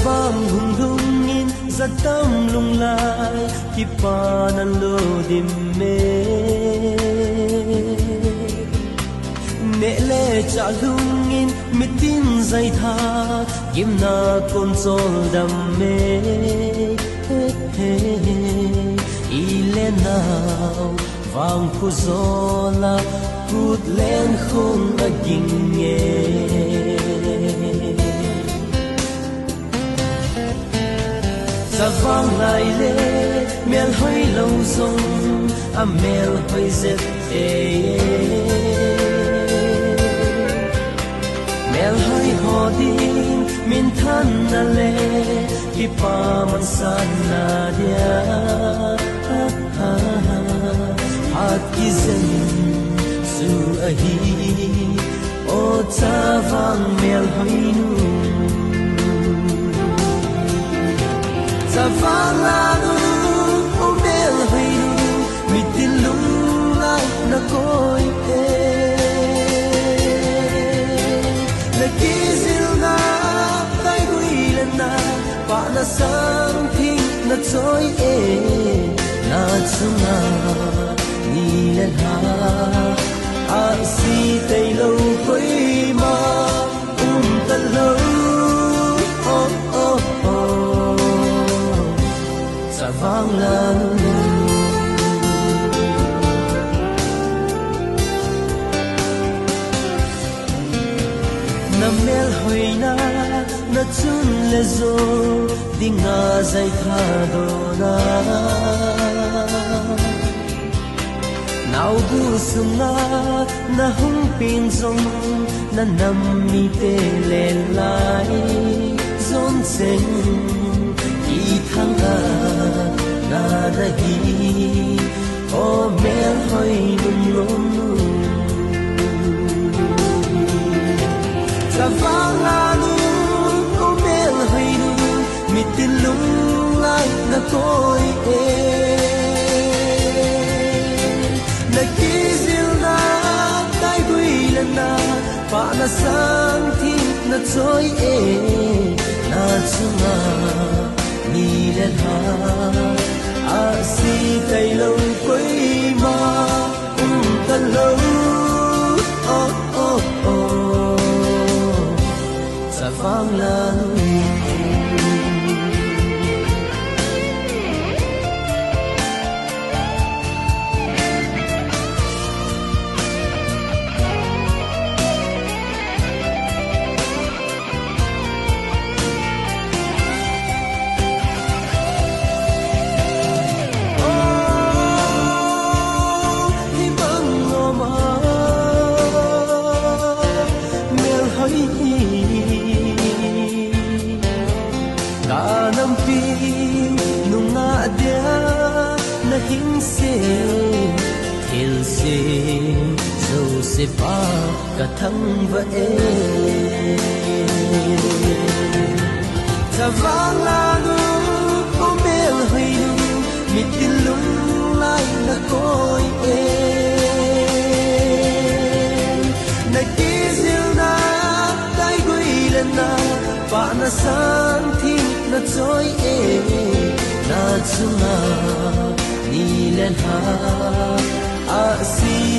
vang hung hung in za tam lung lai ki pa nan lo dim me ne le cha lung in mitin zai tha kim na kon sol dam me i le now vang khu zola cút lên khôn ở kinh nghe za vang lại lê mel hơi lâu sông a mel hơi zet mel hơi ho din min than na le ki pa man san na dia at ki zen su a hi o cha vang mel hơi nu za vang la nu o mel hơi nu mi tin lung lai na koi na ki zil na tai hui le na pa na sang thing na choi na chunga ni le ha a si tay lâu quay ma ta lâu sa vang lan na mel hoi na chun le zo ding nga zai tha do na nào bu sunga na hung pin zong na nam mi te le lai zon sen ki thang ga na da hi o mel hoi nun lom nu sa vang la nu o mel hoi nu mi tin lung lai na koi pa na sang thing na choi na chunga ni le ha a si tai lâu quay ma ta lâu sa vang lan se pa ka thang va sa vang la nu o mel hoi nu mi tin lung lai na koi na ki zil na dai gui le na pa na san thing na choi na chunga ni le ha a si